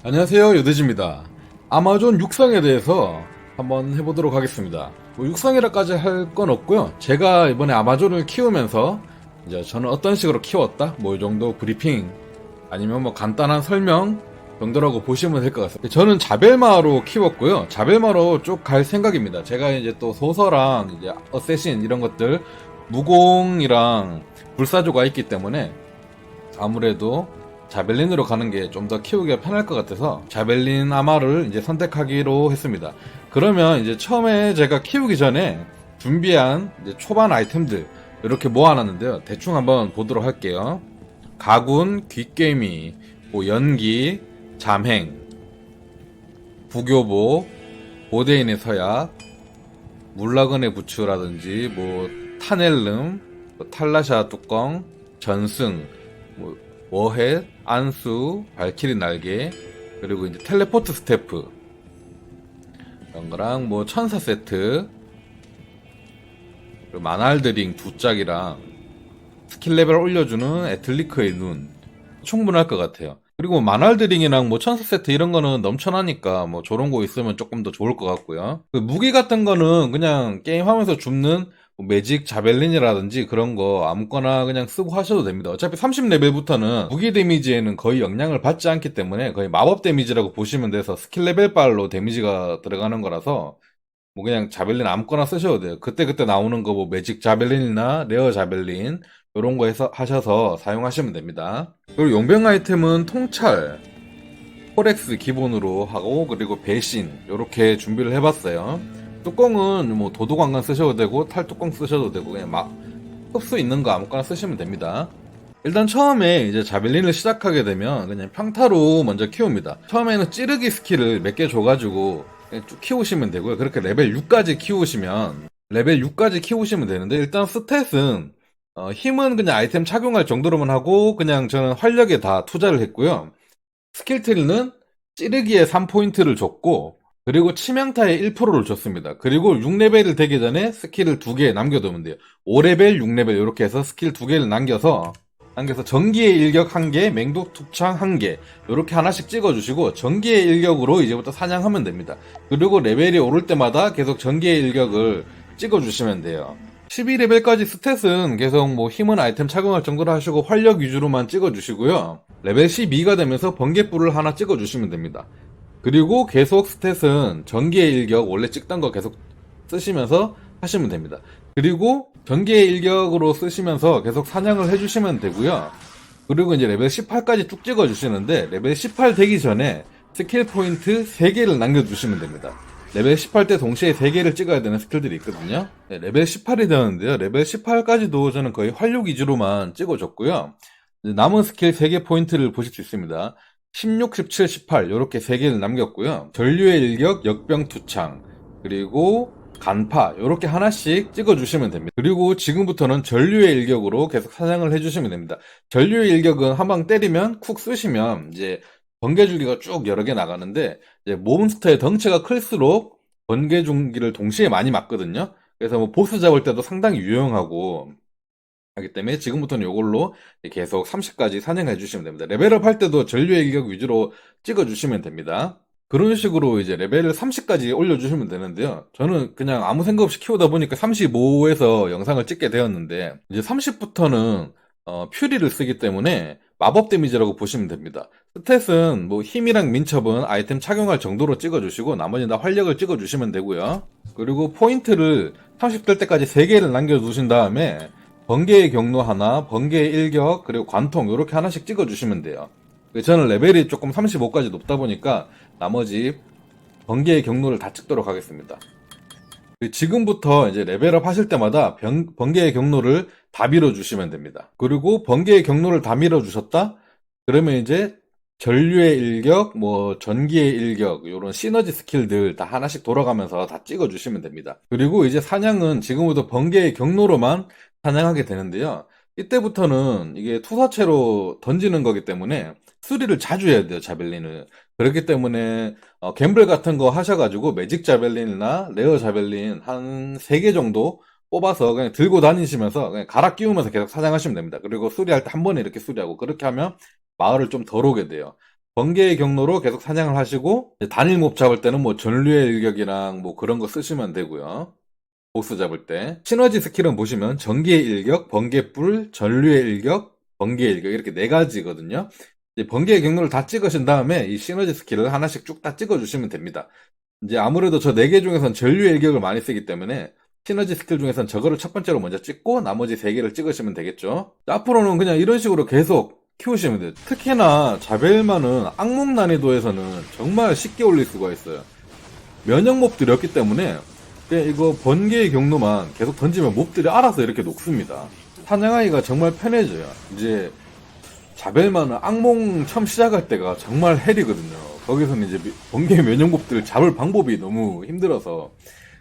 안녕하세요, 요대지입니다. 아마존 육상에 대해서 한번 해보도록 하겠습니다. 뭐 육상이라까지 할 건 없고요. 제가 이번에 아마존을 키우면서 이제 저는 어떤 식으로 키웠다, 뭐 이 정도 브리핑 아니면 뭐 간단한 설명 정도라고 보시면 될 것 같습니다. 저는 자벨마로 키웠고요. 자벨마로 쭉 갈 생각입니다. 제가 이제 또 소서랑 이제 어쌔신 이런 것들 무공이랑 불사조가 있기 때문에 아무래도 자벨린으로 가는 게 좀 더 키우기가 편할 것 같아서 자벨린 아마를 이제 선택하기로 했습니다. 그러면 이제 처음에 제가 키우기 전에 준비한 이제 초반 아이템들 이렇게 모아놨는데요. 대충 한번 보도록 할게요. 가군, 귀깨미, 뭐 연기, 잠행, 부교보, 고대인의 서약, 물라건의 부추라든지 뭐 타넬름, 뭐 탈라샤 뚜껑, 전승, 뭐 워헷, 안수, 발키리 날개, 그리고 이제 텔레포트 스태프 이런 거랑 뭐 천사 세트, 그리고 마날드링 두 짝이랑 스킬 레벨 올려주는 에틀리크의 눈 충분할 것 같아요. 그리고 마날드링이랑 뭐 천사 세트 이런 거는 넘쳐나니까 뭐 저런 거 있으면 조금 더 좋을 것 같고요. 그 무기 같은 거는 그냥 게임하면서 줍는 뭐 매직 자벨린이라든지 그런 거 아무거나 그냥 쓰고 하셔도 됩니다. 어차피 30레벨부터는 무기 데미지에는 거의 영향을 받지 않기 때문에 거의 마법 데미지라고 보시면 돼서 스킬 레벨 발로 데미지가 들어가는 거라서 뭐 그냥 자벨린 아무거나 쓰셔도 돼요. 그때그때 나오는 거 뭐 매직 자벨린이나 레어 자벨린 요런 거 해서 하셔서 사용하시면 됩니다. 그리고 용병 아이템은 통찰, 포렉스 기본으로 하고 그리고 배신 요렇게 준비를 해봤어요. 뚜껑은 뭐 도도관관 쓰셔도 되고 탈뚜껑 쓰셔도 되고 그냥 막 흡수 있는 거 아무거나 쓰시면 됩니다. 일단 처음에 이제 자벨린을 시작하게 되면 그냥 평타로 먼저 키웁니다. 처음에는 찌르기 스킬을 몇 개 줘가지고 그냥 쭉 키우시면 되고요. 그렇게 레벨 6까지 키우시면 되는데 일단 스탯은 힘은 그냥 아이템 착용할 정도로만 하고 그냥 저는 활력에 다 투자를 했고요. 스킬 트리는 찌르기에 3포인트를 줬고 그리고 치명타에 1%를 줬습니다. 그리고 6레벨을 되기 전에 스킬을 2개 남겨두면 돼요. 5레벨, 6레벨 이렇게 해서 스킬 2개를 남겨서 전기의 일격 1개, 맹독 투창 1개 이렇게 하나씩 찍어주시고 전기의 일격으로 이제부터 사냥하면 됩니다. 그리고 레벨이 오를 때마다 계속 전기의 일격을 찍어주시면 돼요. 12레벨까지 스탯은 계속 뭐 힘은 아이템 착용할 정도로 하시고 활력 위주로만 찍어주시고요. 레벨 12가 되면서 번개불을 하나 찍어주시면 됩니다. 그리고 계속 스탯은 전기의 일격 원래 찍던 거 계속 쓰시면서 하시면 됩니다. 그리고 전기의 일격으로 쓰시면서 계속 사냥을 해주시면 되고요. 그리고 이제 레벨 18까지 쭉 찍어주시는데 레벨 18 되기 전에 스킬 포인트 3개를 남겨주시면 됩니다. 레벨 18 때 동시에 3개를 찍어야 되는 스킬들이 있거든요. 네, 레벨 18이 되는데요. 레벨 18까지도 저는 거의 활력 위주로만 찍어줬고요. 남은 스킬 3개 포인트를 보실 수 있습니다. 16, 17, 18 이렇게 3개를 남겼고요. 전류의 일격, 역병 투창, 그리고 간파 이렇게 하나씩 찍어주시면 됩니다. 그리고 지금부터는 전류의 일격으로 계속 사냥을 해주시면 됩니다. 전류의 일격은 한 방 때리면 쿡 쏘시면 이제 번개줄기가 쭉 여러 개 나가는데 이제 몬스터의 덩치가 클수록 번개줄기를 동시에 많이 맞거든요. 그래서 뭐 보스 잡을 때도 상당히 유용하고 하기 때문에 지금부터는 이걸로 계속 30까지 사냥해 주시면 됩니다. 레벨업 할 때도 전류의 일격 위주로 찍어 주시면 됩니다. 그런 식으로 이제 레벨을 30까지 올려주시면 되는데요. 저는 그냥 아무 생각 없이 키우다 보니까 35에서 영상을 찍게 되었는데, 이제 30부터는, 퓨리를 쓰기 때문에 마법 데미지라고 보시면 됩니다. 스탯은 뭐 힘이랑 민첩은 아이템 착용할 정도로 찍어주시고, 나머지는 다 활력을 찍어주시면 되고요. 그리고 포인트를 30 될 때까지 3개를 남겨두신 다음에, 번개의 경로 하나, 번개의 일격, 그리고 관통, 이렇게 하나씩 찍어주시면 돼요. 저는 레벨이 조금 35까지 높다 보니까 나머지 번개의 경로를 다 찍도록 하겠습니다. 지금부터 이제 레벨업 하실 때마다 번개의 경로를 다 밀어주시면 됩니다. 그리고 번개의 경로를 다 밀어주셨다? 그러면 이제 전류의 일격, 뭐 전기의 일격, 이런 시너지 스킬들 다 하나씩 돌아가면서 다 찍어주시면 됩니다. 그리고 이제 사냥은 지금부터 번개의 경로로만 사냥하게 되는데요. 이때부터는 이게 투사체로 던지는 거기 때문에 수리를 자주 해야 돼요, 자벨린을. 그렇기 때문에 갬블 같은 거 하셔가지고 매직 자벨린이나 레어 자벨린 한 3개 정도 뽑아서 그냥 들고 다니시면서 그냥 갈아 끼우면서 계속 사냥하시면 됩니다. 그리고 수리할 때 한 번에 이렇게 수리하고 그렇게 하면 마을을 좀 덜 오게 돼요. 번개의 경로로 계속 사냥을 하시고 단일 몹 잡을 때는 뭐 전류의 일격이랑 뭐 그런 거 쓰시면 되고요. 보스 잡을 때 시너지 스킬은 보시면 전기의 일격, 번개불, 전류의 일격, 번개의 일격 이렇게 네 가지거든요. 이제 번개의 경로를 다 찍으신 다음에 이 시너지 스킬을 하나씩 쭉 다 찍어주시면 됩니다. 이제 아무래도 저 네 개 중에선 전류의 일격을 많이 쓰기 때문에 시너지 스킬 중에선 저거를 첫 번째로 먼저 찍고 나머지 세 개를 찍으시면 되겠죠. 앞으로는 그냥 이런 식으로 계속 키우시면 돼요. 특히나 자벨마는 악몽 난이도에서는 정말 쉽게 올릴 수가 있어요. 면역 몹들이 없기 때문에 그냥 이거 번개의 경로만 계속 던지면 몹들이 알아서 이렇게 녹습니다. 사냥하기가 정말 편해져요. 이제 자벨마는 악몽 처음 시작할 때가 정말 헬이거든요. 거기서는 이제 번개 면역 몹들을 잡을 방법이 너무 힘들어서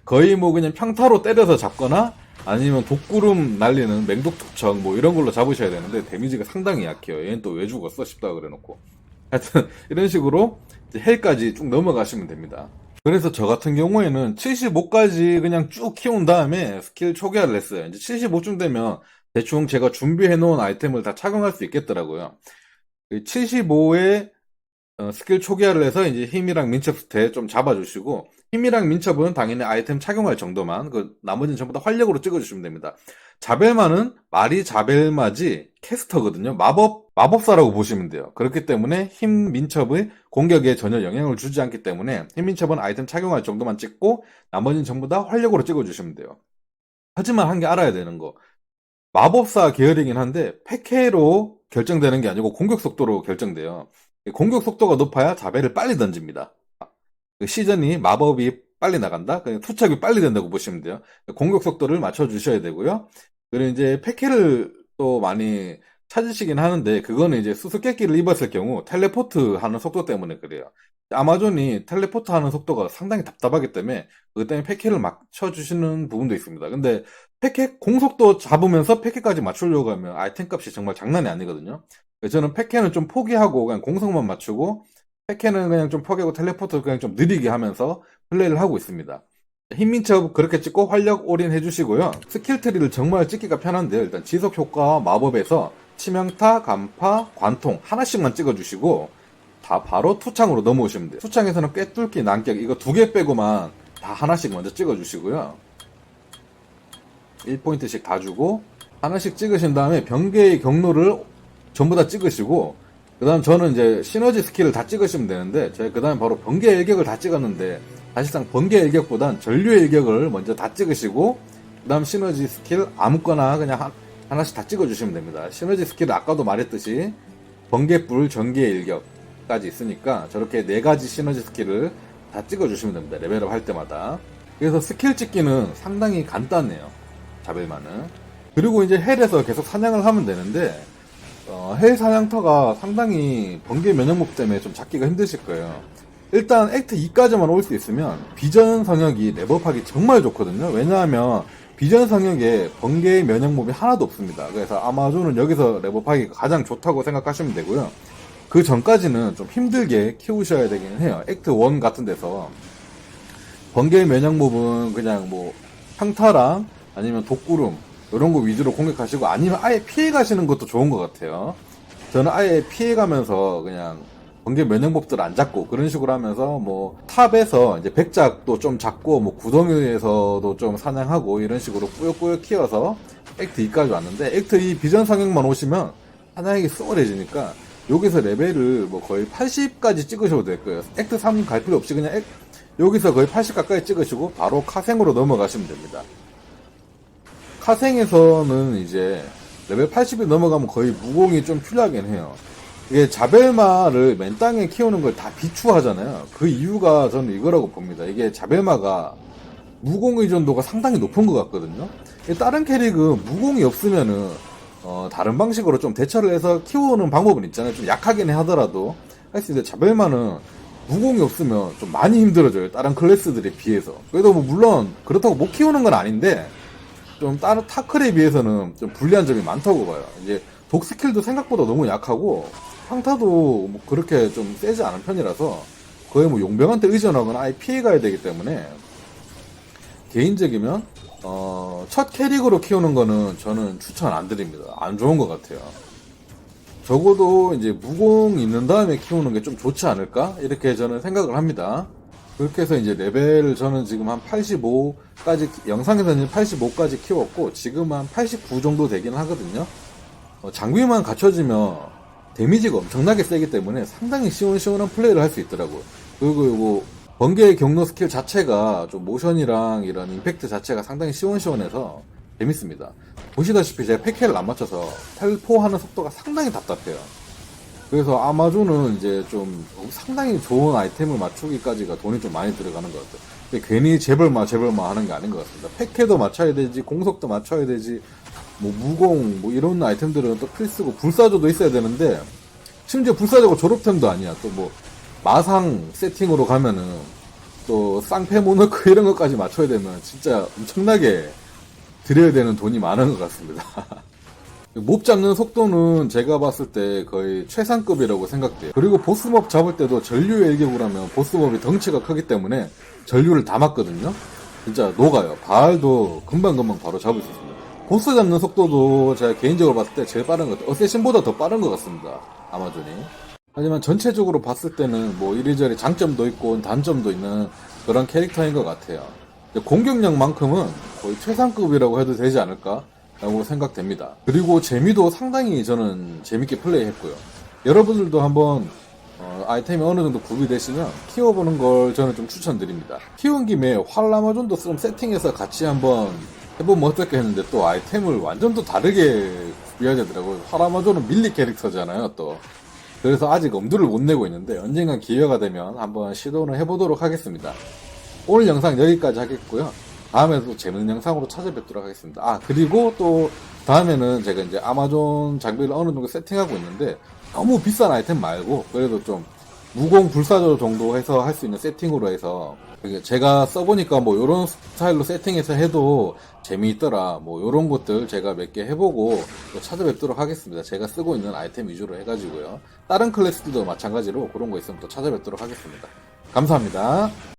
거의 뭐 그냥 평타로 때려서 잡거나 아니면 독구름 날리는 맹독투척 뭐 이런 걸로 잡으셔야 되는데 데미지가 상당히 약해요. 얘는 또 왜 죽었어 싶다 그래놓고 하여튼 이런 식으로 이제 헬까지 쭉 넘어가시면 됩니다. 그래서 저 같은 경우에는 75까지 그냥 쭉 키운 다음에 스킬 초기화를 했어요. 이제 75쯤 되면 대충 제가 준비해 놓은 아이템을 다 착용할 수 있겠더라고요. 75에 스킬 초기화를 해서 이제 힘이랑 민첩 스탯 좀 잡아주시고 힘이랑 민첩은 당연히 아이템 착용할 정도만 그 나머지는 전부 다 활력으로 찍어주시면 됩니다. 자벨마는 말이 자벨마지 캐스터거든요. 마법사라고 보시면 돼요. 그렇기 때문에 힘 민첩의 공격에 전혀 영향을 주지 않기 때문에 힘 민첩은 아이템 착용할 정도만 찍고 나머지는 전부 다 활력으로 찍어주시면 돼요. 하지만 한 개 알아야 되는 거 마법사 계열이긴 한데 폐캐로 결정되는 게 아니고 공격 속도로 결정돼요. 공격 속도가 높아야 자벨을 빨리 던집니다. 그 시전이 마법이 빨리 나간다? 그냥 투척이 빨리 된다고 보시면 돼요. 공격 속도를 맞춰주셔야 되고요. 그리고 이제 패키를 또 많이 찾으시긴 하는데, 그거는 이제 수수께끼를 입었을 경우 텔레포트 하는 속도 때문에 그래요. 아마존이 텔레포트 하는 속도가 상당히 답답하기 때문에, 그것 때문에 패키를 맞춰주시는 부분도 있습니다. 근데 패키 공속도 잡으면서 패키까지 맞추려고 하면 아이템 값이 정말 장난이 아니거든요. 그래서 저는 패키는 좀 포기하고 그냥 공속만 맞추고, 패키는 그냥 좀 포기하고 텔레포트 그냥 좀 느리게 하면서 플레이를 하고 있습니다. 힘민첩 그렇게 찍고 활력 올인 해주시고요. 스킬 트리를 정말 찍기가 편한데요. 일단 지속 효과 마법에서 치명타, 간파, 관통 하나씩만 찍어주시고 다 바로 투창으로 넘어오시면 돼요. 투창에서는 꿰뚫기, 난격 이거 두 개 빼고만 다 하나씩 먼저 찍어주시고요. 1포인트씩 다 주고 하나씩 찍으신 다음에 병계의 경로를 전부 다 찍으시고 그 다음 저는 이제 시너지 스킬을 다 찍으시면 되는데 제가 그 다음에 바로 번개 일격을 다 찍었는데 사실상 번개 일격보단 전류의 일격을 먼저 다 찍으시고 그 다음 시너지 스킬 아무거나 그냥 하나씩 다 찍어주시면 됩니다. 시너지 스킬은 아까도 말했듯이 번개불, 전기의 일격까지 있으니까 저렇게 네 가지 시너지 스킬을 다 찍어주시면 됩니다. 레벨업 할 때마다. 그래서 스킬 찍기는 상당히 간단해요. 자벨만은. 그리고 이제 헬에서 계속 사냥을 하면 되는데 헬 사냥터가 상당히 번개 면역몹 때문에 좀 잡기가 힘드실 거예요. 일단 액트 2까지만 올 수 있으면 비전 성역이 랩업하기 정말 좋거든요. 왜냐하면 비전 성역에 번개 면역몹이 하나도 없습니다. 그래서 아마존은 여기서 랩업하기가 가장 좋다고 생각하시면 되고요. 그 전까지는 좀 힘들게 키우셔야 되긴 해요. 액트 1 같은 데서 번개 면역몹은 그냥 뭐 평타랑 아니면 독구름 이런 거 위주로 공격하시고 아니면 아예 피해 가시는 것도 좋은 것 같아요. 저는 아예 피해 가면서 그냥 번개 면역몹들 안 잡고 그런 식으로 하면서 뭐 탑에서 이제 백작도 좀 잡고 뭐 구덩이에서도 좀 사냥하고 이런 식으로 꾸역꾸역 키워서 액트 2까지 왔는데 액트 2 비전 상향만 오시면 사냥하기 수월해지니까 여기서 레벨을 뭐 거의 80까지 찍으셔도 될 거예요. 액트 3 갈 필요 없이 그냥 여기서 거의 80 가까이 찍으시고 바로 카생으로 넘어가시면 됩니다. 카생에서는 이제 레벨 80이 넘어가면 거의 무공이 좀 필요하긴 해요. 이게 자벨마를 맨 땅에 키우는 걸 다 비추하잖아요. 그 이유가 저는 이거라고 봅니다. 이게 자벨마가 무공 의존도가 상당히 높은 것 같거든요. 다른 캐릭은 무공이 없으면은 다른 방식으로 좀 대처를 해서 키우는 방법은 있잖아요. 좀 약하긴 하더라도 할 수 있는데 자벨마는 무공이 없으면 좀 많이 힘들어져요. 다른 클래스들에 비해서. 그래도 뭐 물론 그렇다고 못 키우는 건 아닌데 좀 다른 타클에 비해서는 좀 불리한 점이 많다고 봐요. 이제 독 스킬도 생각보다 너무 약하고 평타도 뭐 그렇게 좀 세지 않은 편이라서 거의 뭐 용병한테 의존하거나 아예 피해가야 되기 때문에 개인적이면 첫 캐릭으로 키우는 거는 저는 추천 안 드립니다. 안 좋은 것 같아요. 적어도 이제 무공 있는 다음에 키우는 게 좀 좋지 않을까? 이렇게 저는 생각을 합니다. 그렇게 해서 이제 레벨을 저는 지금 한 85까지, 영상에서는 85까지 키웠고, 지금 한 89 정도 되긴 하거든요. 장비만 갖춰지면 데미지가 엄청나게 세기 때문에 상당히 시원시원한 플레이를 할 수 있더라고요. 그리고 이거 번개 경로 스킬 자체가 좀 모션이랑 이런 임팩트 자체가 상당히 시원시원해서 재밌습니다. 보시다시피 제가 패키를 안 맞춰서 텔포하는 속도가 상당히 답답해요. 그래서 아마존은 이제 좀 상당히 좋은 아이템을 맞추기까지가 돈이 좀 많이 들어가는 것 같아요. 근데 괜히 재벌마 하는 게 아닌 것 같습니다. 패캐도 맞춰야 되지, 공속도 맞춰야 되지, 뭐 무공 뭐 이런 아이템들은 또 필수고 불사조도 있어야 되는데, 심지어 불사조가 졸업템도 아니야. 또 뭐 마상 세팅으로 가면은 또 쌍패 모노크 이런 것까지 맞춰야 되면 진짜 엄청나게 들여야 되는 돈이 많은 것 같습니다. 몹 잡는 속도는 제가 봤을 때 거의 최상급이라고 생각돼요. 그리고 보스몹 잡을 때도 전류 일격을 하면 보스몹이 덩치가 크기 때문에 전류를 다 맞거든요. 진짜 녹아요. 발도 금방금방 바로 잡을 수 있습니다. 보스 잡는 속도도 제가 개인적으로 봤을 때 제일 빠른 것 같아요. 어쌔신보다 더 빠른 것 같습니다. 아마존이. 하지만 전체적으로 봤을 때는 뭐 이리저리 장점도 있고 단점도 있는 그런 캐릭터인 것 같아요. 공격력만큼은 거의 최상급이라고 해도 되지 않을까 라고 생각됩니다. 그리고 재미도 상당히 저는 재밌게 플레이했고요. 여러분들도 한번 아이템이 어느 정도 구비되시면 키워보는 걸 저는 좀 추천드립니다. 키운 김에 활라마존도 좀 세팅해서 같이 한번 해보면 어떨까 했는데 또 아이템을 완전 또 다르게 구비해야 되더라고요. 활라마존은 밀리 캐릭터잖아요 또. 그래서 아직 엄두를 못 내고 있는데 언젠간 기회가 되면 한번 시도를 해보도록 하겠습니다. 오늘 영상 여기까지 하겠고요. 다음에 또 재밌는 영상으로 찾아뵙도록 하겠습니다. 아, 그리고 또 다음에는 제가 이제 아마존 장비를 어느 정도 세팅하고 있는데 너무 비싼 아이템 말고 그래도 좀 무공 불사조 정도 해서 할 수 있는 세팅으로 해서 제가 써보니까 뭐 요런 스타일로 세팅해서 해도 재미있더라. 뭐 요런 것들 제가 몇 개 해보고 또 찾아뵙도록 하겠습니다. 제가 쓰고 있는 아이템 위주로 해가지고요. 다른 클래스들도 마찬가지로 그런 거 있으면 또 찾아뵙도록 하겠습니다. 감사합니다.